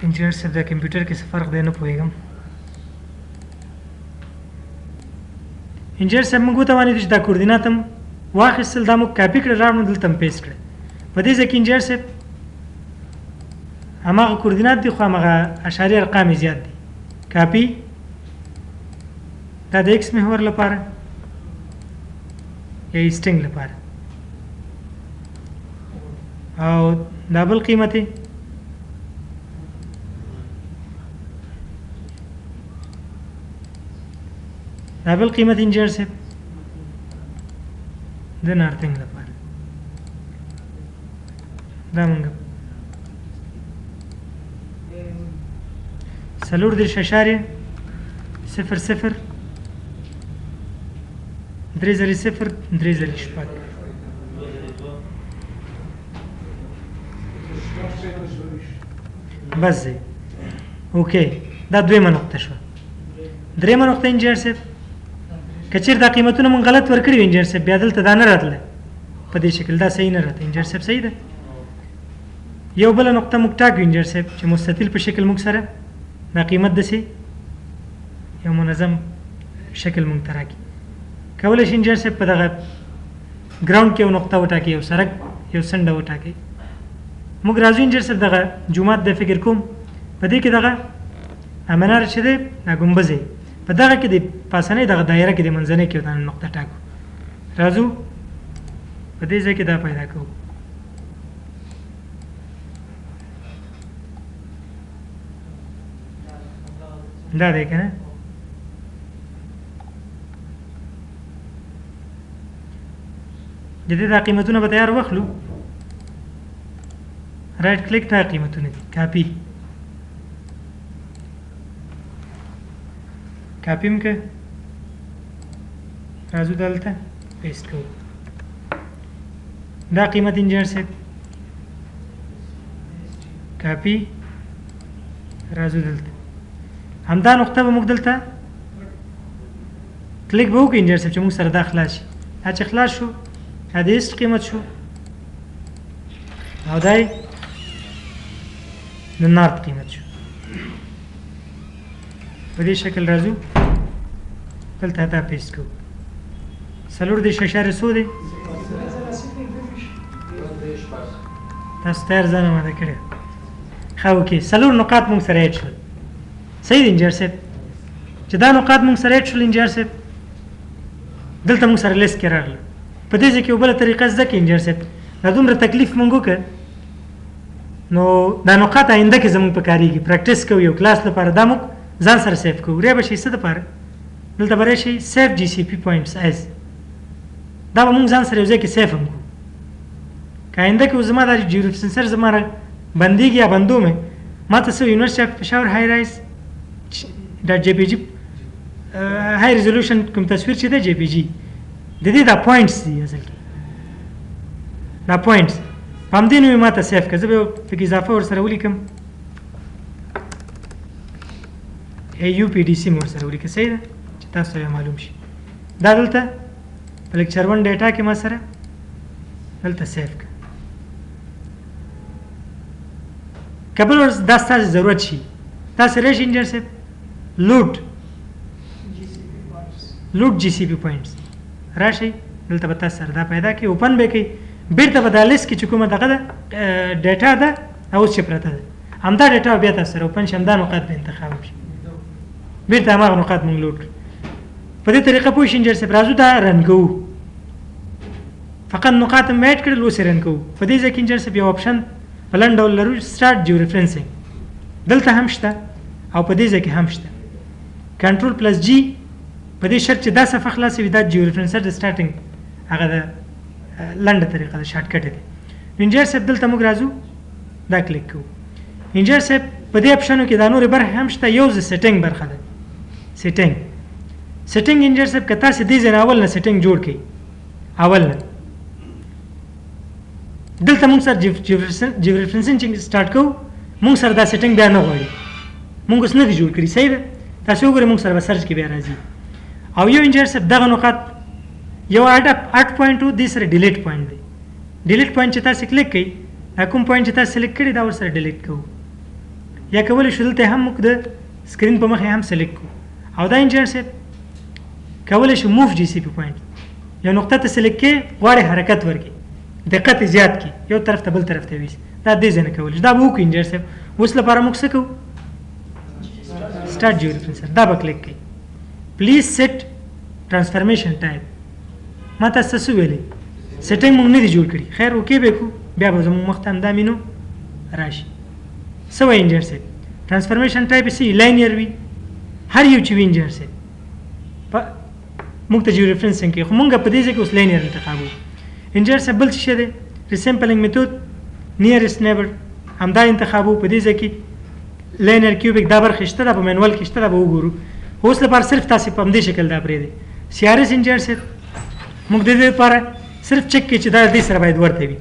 انجینر صاحب د کمپیوټر کې څه فرق دی نه پوهېږم انجینر صاحب موږ وتوانېدو چې دا کوردینات هم واخیستل دا موږ کاپي کړل راوړو دلته هم پیسټ کړل په دې ځای کې انجینر صاحب هماغه کوردینات دي خو هماغه اشاري ارقام یې زیات دي کاپي دا د ایکس محور لپاره یا ایسټنګ لپاره او دا بل قیمت یې دا بل قیمت انجینر صاحب د نارتنګ لپاره دا مونږ 4.00 3.0 بس دی اوکې دا دویمه نقطه شوه درېیمه نقطه انجینر صاحب که چېرې دا قیمتونه مونږ غلط ورکړي وي انجینر صاحب بیا دلته دا نه راتله په دې شکل دا صحیح نه راته انجینر صاحب صحیح ده یو بله نقطه موږ ټاکو انجینر صاحب چې مستطیل په شکل موږ سره دا قیمت داسې یو منظم شکل موږ ته راکړي کولی شي انجینر صاحب په دغه ګراوند کې یو نقطه وټاکي یو سړک یو څنډه وټاکي موږ راځو انجینر صاحب دغه جومات د فکر کوم په دې کې دغه امنار چې دی دا ګمبز دی په دغه کې د پاسنۍ دغه دایره کې د منځنۍ کې دا نقطه ټاکو راځو په دې ځای کې دا پیدا کوو دا دی که نه د دې دا قیمتونه به تیار واخلو رایټ کلیک دا قیمتونه دي کاپي کاپي م که راځو دلته پیسټ کوو دا قیمت انجینر صاحب کاپي راځو دلته همدا نقطه به موږ دلته کلیک به وکړو انجینر صاحب چې موږ سره دا خلاص شي دا چې خلاص شو دا د ایسټ قیمت شو او دا د نارت قیمت شو په دې شکل راځو دلته دا پیسټ کوو 4.00 دی تاسو تیار ځان اماده کړی ښه اوکې 4 نقاط موږ سره ایډ شول صحیح دی انجینر صاحب چې دا نقاط موږ سره ایډ شول انجینر صاحب دلته موږ سره لیست کې راغله په دې ځای کې یو بله طریقه زده کړئ انجینر صاحب دا دومره تکلیف موږ وکړه نو دا نقاط آینده کې زموږ په کارېږي پریکټس کوو یو کلاس لپاره دا موږ ځان سره سیف کوو بیا به شي څه دپاره دلته به راشي سیف جی سی پی پوینټس ایز دا به موږ ځان سره یو ځای کې سیف هم کوو که آینده کې زما د جیو سنسر زما بندېږي یا بندو مې ما ته څه یونیورسټي اف پېښور های رایز ډاټ جی پی جي های ریزولوشن کوم تصویر چې دی جی پی جي د دې دا پوینټس دي اصل کې دا پوینټس په همدې نوم یې ما ته سیف کړه زه به پکې اضافه ورسره ولیکم AUPDC مې ورسره ولیکه صحیح ده چې تاسو ته معلوم شي دا دلته په لیکچر 1 ډیټا کې ما سره دلته سیف کړه که بل ورځ دا ستاسو ضرورت شي تاسو راشئ انجینر صاحب لوډ جی سی پی پوینټس راشئ دلته به تاسو سره دا پیدا کړئ اوپن به کوي بیرته به دا لیست کې چې کومه دغه ده ډیټا ده اوس چې پرته ده همدا ډیټا بیا تاسو سره اوپن شي همدا نقاط به انتخاب شي بیرته هماغه نقاط مونږ لوډ په دې طریقه پوه شئ انجینر صاحب راځو دا رن کوو فقط نقاط هم ایډ کړل اوس یې رن کوو په دې ځای کې انجینر صاحب یو اپشن په لنډ ډول لرو سټارټ جیو ریفرنسینګ دلته هم شته او په دې ځای کې هم شته کنټرول پلس جی په دې شرط چې دا صفحه خلاصوي دا جیو ریفرنسر د سټارټینګ هغه د لنډه طریقه ده شارټ کټ دی انجینر صاحب دلته موږ راځو دا کلیک کوو انجینر صاحب په دې اپشنو کې دا نورې برخې هم شته یو د سیټینګ برخه ده سیټینګ انجینر صاحب که تاسې دې ځای نه اول نه سیټینګ جوړ کړئ اول نه دلته موږ سره جیو ریفرنسینګ سټارټ کوو موږ سره دا سیټینګ بیا نه غواړي موږ اوس نه دي جوړ کړي صحیح ده تاسو وګورئ موږ سره به سرچ کې بیا راځي او یو انجینر صاحب دغه نقاط یو 8.2 دې سره ډیلیټ پوینټ دی ډیلیټ پوینټ چې تاسو کلیک کړئ کوم پوینټ چې تاسو سلیکټ کړی دا ورسره ډیلیټ کوو یا کولی شو دلته هم موږ د سکرین په مخې هم سلیکټ کوو او دا انجینر صاحب کولی شو موف جی سی پی پوینټ یو نقطه ته سلیکټ کړئ غواړئ حرکت ورکړي دقت یې زیات کړي یو طرف ته بل طرف ته ویسي دا دې ځای نه کولی شو دا به وکړو انجینر صاحب اوس لپاره موږ څه کوو سټارټ جیو ریفرنسر دا به کلیک کړئ پلیز سیټ ټرانسفرمیشن ټایپ ما تاسو څه ویلې سیټینګ موږ نه دي جوړ کړي خیر اوکې به کوو بیا به زموږ مخ ته همدا مینو راشي څه وایي انجینر صاحب ټرانسفرمیشن ټایپ یې څه لینیر وي هر یو چې وي انجینر صاحب موږ ته جیو ریفرنسینګ کوي خو موږ په دې ځای کې اوس لینیر انتخابو انجینر صاحب بل څه شی دی ریسیمپلینګ میتود نیرست نیبر همدا انتخابو په دې ځای کې لینیر کیوبیک دا برخه شته دا په مینوال کې شته دا به وګورو اوس لپاره صرف تاسو په همدې شکل دا پرېږدئ سی آر ایس انجینر صاحب موږ د دې لپاره صرف چک کړئ چې دا دې سره باید ورته وي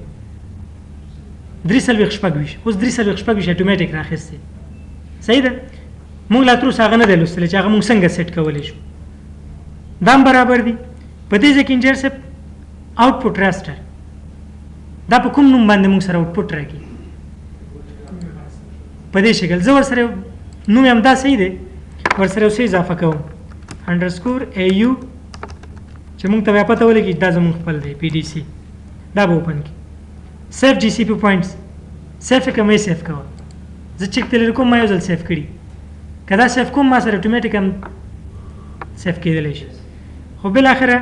340 شپږ اوس 340 اټومیټیک راخیستی صحیح ده موږ لا تر اوسه هغه نه دی لوستلی چې هغه موږ څنګه سیټ کولی شو دا هم برابر دي په دې ځای کې انجینر صاحب آوټپوټ راستر دا په کوم نوم باندې موږ سره آوټپوټ راکړي په دې شکل زه ورسره نوم یې همدا صحیح دی ورسره یو څه اضافه کوم انډرسکور AU چې موږ ته بیا پته ولګي دا زموږ خپل دی PDC دا به اوپن کړي سیف جی سی پی پوینټس سیف یې کوم یې سیف کوه زه چک ته لرې کوم ما یو ځل سیف کړي که دا سیف کوم ما سره اتومیټیک هم سیف کېدلی شي خو بالاخره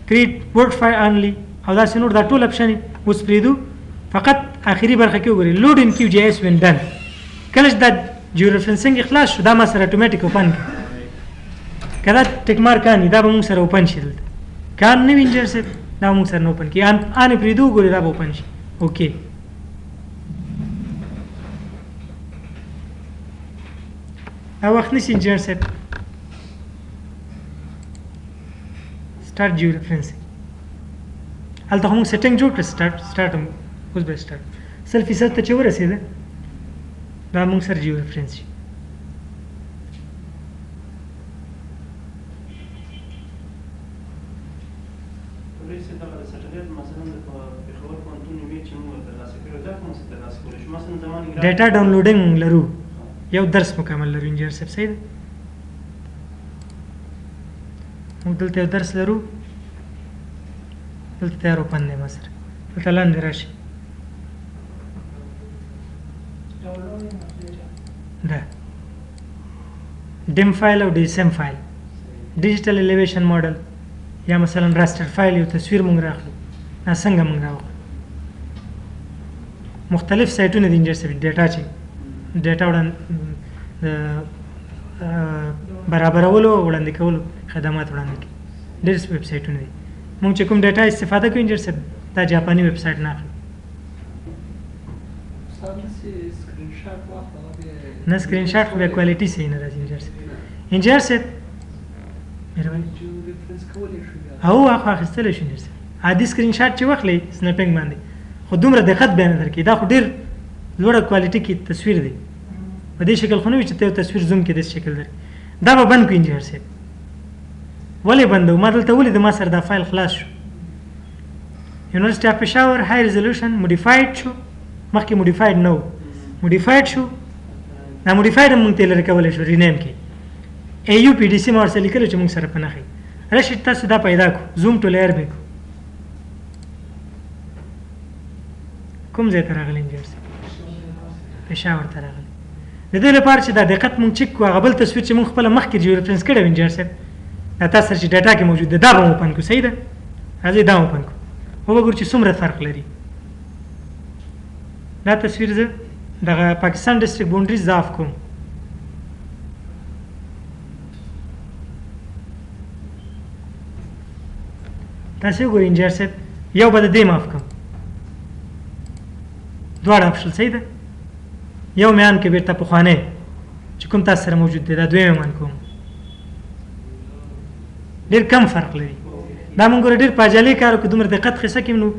کریټ ورډ فایل انلی او داسې نور دا ټول اپشن اوس پرېږدو فقط آخري برخه کې وګورئ لوډ ان کیو جی ایس وین ډن کله چې دا جیو ریفرنسینګ خلاص شو دا ما سره اتومیټیک اوپن کړي که دا ټیک مارک ان دا به موږ سره اوپن شي دلته که ان نه وي انجینر صاحب دا به موږ سره نه اوپن کړي ان یې پرېږدو وګورئ دا به اوپن شي اوکې دا وخت نیسي انجینر صاحب سټارټ جیو ریفرنسینګ هلته خو موږ سیټینګ جوړ کړه سټارټ هم اوس به سټارټ 100% ته چې ورسېده دا موږ سره جیو ریفرنس شي ډیټا ډاونلوډینګ موږ لرو یو درس مکمل لرو انجینر صاحب صحیح ده موږ دلته یو درس لرو دلته تیار اوپن دی ما سره دلته لاندې راشي ده ډیم فایل او ډیسم فایل ډیجیټل الیویشن ماډل یا مثلا راستر فایل یو تصویر موږ راخلو دا څنګه موږ راوخلو مختلف سایټونه دي انجینر صاحب ډیټا چې ډیټا برابرولو وړاندې کولو خدمات وړاندې کوي ډېر ویب سایټونه دي موږ چې کوم ډیټا استفاده کوو انجینر صاحب دا جاپاني ویب سایټ نه اخلو نه سکرین شاټ خو بیا کوالټي صحیح نه راځي انجینر صاحب. انجینر صاحب او هغه اخیستلی شو انجینر صاحب. عادي سکرین شاټ چې واخلئ سنیپینګ باندې خو دومره دقت بیا نه درکوي. دا خو ډېر لوړه کوالټي کې تصویر دی. په دې شکل خو نه وي چې ته یو تصویر زوم کې داسې شکل لري. دا به بند کړو انجینر صاحب. ولې بندوو؟ ما دلته ولیدو ما سره دا فایل خلاص شو. یونیورسټي اف پېښور های ریزولوشن موډیفاید شو. مخکې موډیفاید نه و، موډیفاید شو. دا موډیفاید هم مونږ ته لرې کولی شو رینیم کې. ای یو پی ډي سی ما ورسره لیکلو چې مونږ سره په نښئ. راشئ تاسو دا پیدا کړو. زوم ټو لیر به کړو. کوم ځای ته راغلی انجینر صاحب؟ پېښور ته راغلی. د دې لپاره چې دا دقت مونږ چک کړو هغه بل تصویر چې مونږ خپله مخکې جیو ریفرنس کړی و انجینر صاحب دا تاسو سره چې ډاټا کې موجود دی دا به مو اوپن کړو. صحیح ده؟ راځئ دا اوپن کړو. وګورو چې څومره فرق لري. دا تصویر زه دغه پاکستان ډسټرکټ باونډري زه آف کوم. تاسو وګورئ انجینر صاحب یو به د دې معاف کړم. دواړه آف شول. صحیح ده؟ یو میان کې بیرته پخوانی چې کوم تاسو سره موجود دی دا دویم میان کوم. ډېر کم فرق لري. دا مونږ ګوره ډېر په عجالۍ کار وکړو دومره دقت خیسه کې نو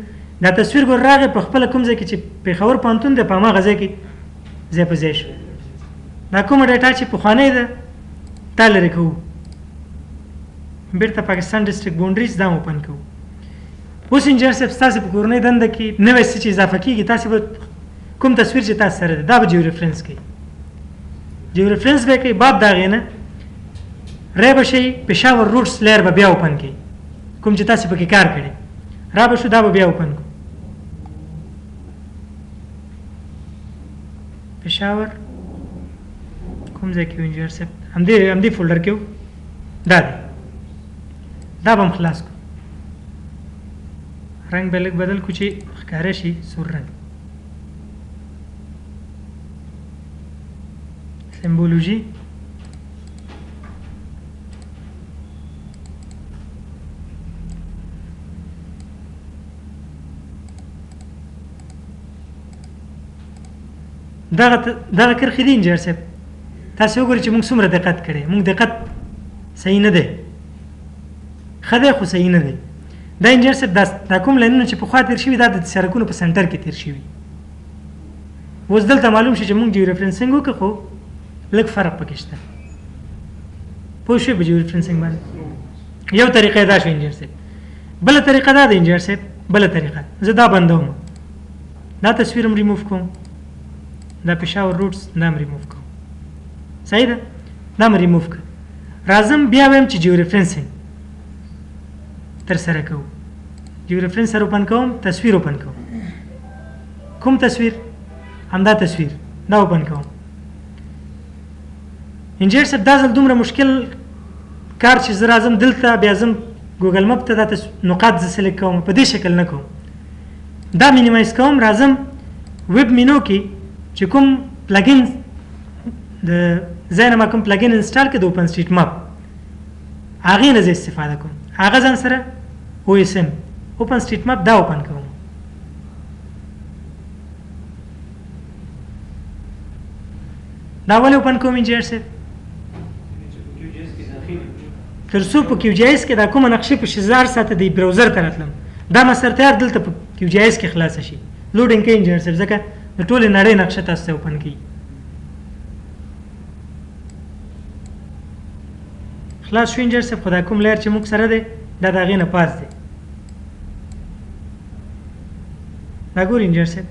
دا تصویر ګور راغی په خپله کوم ځای کې چې پېښور پوهنتون دی په هماغه ځای کې ځای په ځای شو. دا کومه ډیټا چې پخوانی ده دا لرې کوو. بیرته پاکستان ډسټرکټ باونډریز دا اوپن کوو. اوس انجینر صاحب ستاسې په کورنۍ دنده کې نوی څه چې اضافه کېږي تاسې به کوم تصویر چې تاسو سره دی دا به جیو ریفرنس کوي. جیو ریفرنس به کوي بعد د هغې نه ری به شئ پېښور روټس لیر به بیا اوپن کوي کوم چې تاسې پکې کار کړی را به شو دا به بیا اوپن کړو. پېښور کوم ځای کې و انجینر صاحب؟ همدې فولډر کې و. دا دی. دا به هم خلاص کړو. رنګ به لږ بدل کړو چې ښکاره شي سور رنګ. سمبولوژي دغه کرښې دي انجینر صاحب. تاسې وګورئ چې موږ څومره دقت کړی. موږ دقت صحیح نه دی. ښه دی خو صحیح نه دی. دا انجینر صاحب دا کوم لاینونه چې پخوا تېر شوي دا د سرکونو په سنټر کې تېر شوي. اوس دلته معلوم شي چې موږ جیو ریفرنسینګ وکړو خو لږ فرق پکې شته. پوه شوې په جیو ریفرنسینګ باندې؟ یو طریقه یې دا شو انجینر صاحب. بله طریقه دا ده انجینر صاحب بله طریقه زه دا بندوم. دا تصویر هم ریموف کوم. دا پېښور روټس دا هم ریموف کوم. صحیح ده؟ دا هم ریموف کړه. راځم بیا وایم چې جیو ریفرنسینګ ترسره کوو. جیو ریفرنس سره اوپن کوم تصویر اوپن کوم. کوم تصویر؟ همدا تصویر دا اوپن کوم. انجینر صاحب دا ځل دومره مشکل کار چې زه راځم دلته بیا ځم ګوګل مپ ته دا نقاط زه سلیکټ کوم په دې شکل نه کوم. دا مینیمایز کوم. راځم ویب مینو کې چې کوم پلګین د ځای نه ما کوم پلګین انسټال کړ د اوپن سټریټ ماپ هغې نه زه استفاده کوم. هغه ځان سره او اس ام اوپن سټریټ ماپ دا اوپن کوم. دا ولې اوپن کوم انجینر صاحب؟ تر څو په کیو جی ایس کې دا کومه نقشې په شزار ساته دی براوزر ته راتلم دا مسر تیار دلته په کیو جی ایس کې خلاصه شي. لوډینګ کوي انجینر صاحب ځکه د ټولې نړۍ نقشه تاسو ته اوپن کوي. خلاص شو انجینر صاحب. خو دا کوم لیر چې موږ سره دی دا د هغې نه پاس دی. دا ګورئ انجینر صاحب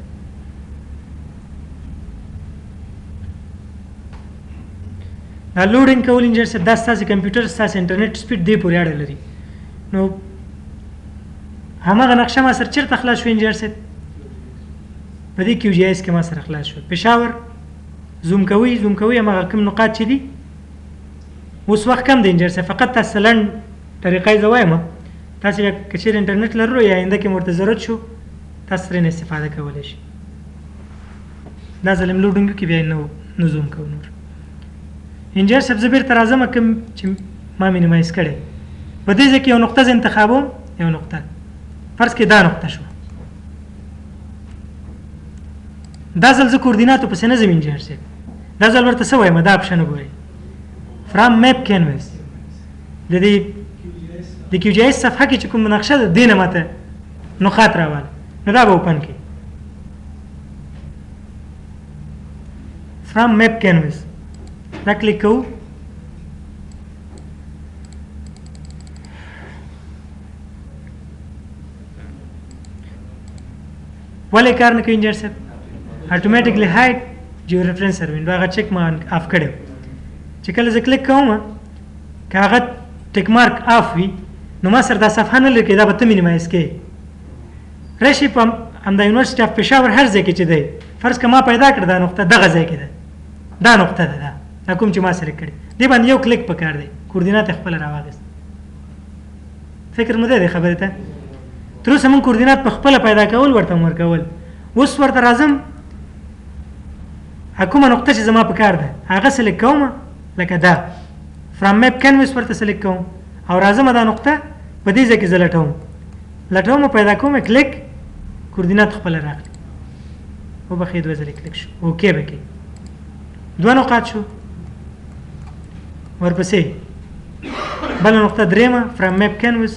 دا لوډینګ کول انجینر صاحب دا ستاسې کمپیوټر ستاسې انټرنیټ سپیډ دې پورې اړه لري. نو هماغه نقشه ما سره چېرته خلاص شو انجینر صاحب؟ په دې کیو جی ایس کې ما سره خلاص شو. پېښور زوم کوئ هماغه کوم نقاط چې دي. اوس وخت کم دی انجینر صاحب. فقط تاسو لنډ طریقه یې زه وایم. تاسې بیا که چېرې انټرنیټ لرلو یا آینده کې ورته ضرورت شو تاسو ترې نه استفاده کولی شئ. دا ځل یم لوډینګ کې بیا نه زوم کوو نور. انجینر صاحب زه بیرته راځم کوم چې ما مینیمایز کړی په دې ځای کې یو نقطه زه انتخابوم. یو نقطه فرض کې دا نقطه شو. دا ځل زه کوردیناتو پسې نه ځم انجینر صاحب دا ځل ورته څه وایم دا اپشن وګورئ فرام میپ کینوس د دې د کیو جی ایس صفحه کې چې کوم نقشه ده دې نه ماته نقاط راواله نو دا به اوپن کړي فرام میپ کینوس دا کلیک کوو ولې کار نه کوي انجینر صاحب اتوماتیکلی هاید جیو ریفرنسر وینډو هغه چک ما اف کړی چې کله زه کلیک کوم که هغه ټیک مارک اف وي نو ما سره دا صفحه نه لري دا به ته مینیمایز کړې راشي په همدا یونیورسټي اف پېښور هر ځای کې چې دی فرض که ما پیدا کړه دا نقطه دغه ځای کې ده دا نقطه ده دا کوم چې ما سره کړی دې باندې یو کلیک پکار دی کوردینات خپله راواغست فکر مو دی خبرې ته تر اوسه مونږ کوردینات په خپله پیدا کول ورته ورکول اوس ورته راځم کومه نقطه چې زما په کار ده هغه سلیکټ کوم لکه دا فرام میپ کینوس ورته سلیکټ کوم او راځم دا نقطه په دې ځای کې زه لټوم پیدا کوم کلیک کوردینات خپله راغلي وبخښئ دوه ځلې کلیک شو اوکې به کې دوه نقاط شو ورپسې بله نقطه درېیمه فرام میپ کینوس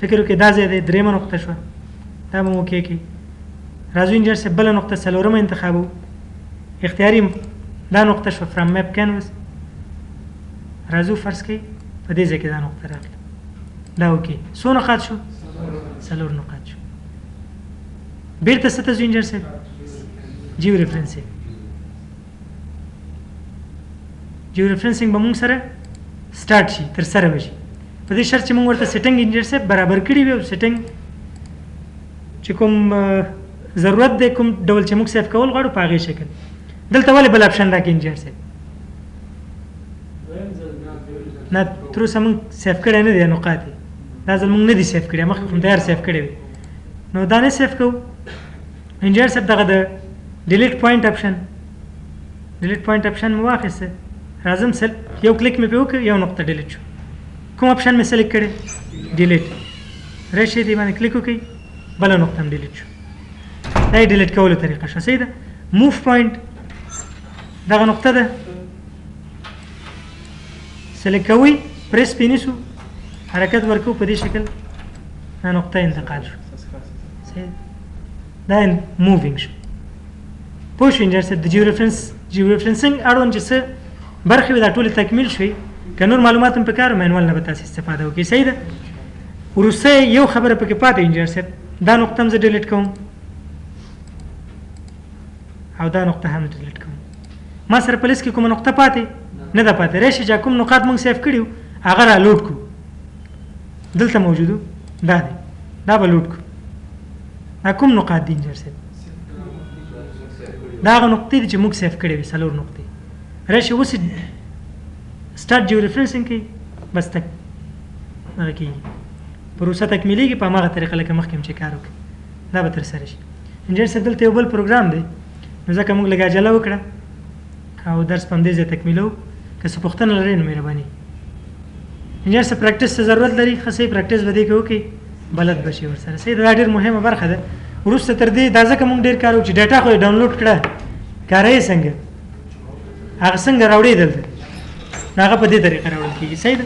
فکر وکړئ دا ځای دی درېیمه نقطه شوه دا به مو اوکې کړي راځو انجینر صاحب بله نقطه څلورمه انتخابو اختیاري دا نقطه شوه فرام میپ کینوس راځو فرض کړئ په دې ځای کې دا نقطه راغله دا اوکې څو نقاط شو څلور نقاط شو بیرته څه ته ځو انجینر صاحب جیو ریفرنسینګ جیو ریفرنسینګ به مونږ سره سټارټ شي تر سره به شي په دې شرط چې مونږ ورته سیټنګ انجینر صاحب برابر کړي وي او سیټنګ چې کوم ضرورت دی کوم ډول چې موږ سیف کول غواړو په هغې شکل دلته ولې بل اپشن راکړي انجینر صاحب نه تر اوسه مونږ سیف کړی نه دی نقاط دا ځل مونږ نه دي سیف کړي مخکې خو تیار سیف کړی وي نو دا نه سیف کوو انجینر صاحب دغه د ډیلیټ پوینټ اپشن مو واخیسته راځم یو کلیک مې پې وکړ یو نقطه ډیلیټ شو کوم اپشن مې سلیکټ کړی ډیلیټ راشئ دې باندې کلیک وکړئ بله نقطه هم ډیلیټ شو دا یې ډیلیټ کولو طریقه شوه صحیح ده موف پوینټ دغه نقطه ده سلیکټ کوئ پریس پې نیسو حرکت ورکوو په دې شکل دا نقطه انتقال شو صحیح دا مووینګ شو پوه شو انجینر صاحب د جیو ریفرنسینګ اړوند چې څه برخې وي دا ټولې تکمیل شوي که نور معلومات هم پکار مینوال نه به تاسې استفاده وکړئ صحیح ده وروسته یو خبره پکې پاتې انجینر صاحب دا نقطه هم زه ډیلیټ کوم او دا نقطه هم ډیلیټ کوم ما سره په لیست کې کومه نقطه پاتې نه ده پاتې راشي چې کوم نقاط موږ سیف کړي هغه را لوډ کړو دلته موجودو دا دی دا به لوډ کړو دا کوم نقاط دي انجینر صاحب دا هغه نقطې دي چې موږ سیف کړي وي څلور نقطې راشي اوس سټارټ جیو ریفرنسینګ کوي بس تک هغه کېږي پروسه تکمیلیږي په هماغه طریقه لکه مخکې هم چې کار وکړي دا به ترسره شي انجینر صاحب دلته یو بل پروګرام دی نو ځکه موږ لږ عجله وکړه او درس په همدې ځای تکمیلو که څه پوښتنه لرئ نو مهرباني انجینر صاحب پریکټس ته ضرورت لري ښه صحیح پریکټس به دې کې وکړئ بلد به شي ورسره صحیح دا ډېر مهمه برخه ده وروسته تر دې دا ځکه موږ ډېر کار وکړو چې ډیټا خو یې ډاونلوډ کړه کاروي څنګه هغه څنګه راوړې دلته هغه په دې طریقه راوړل کېږي صحیح ده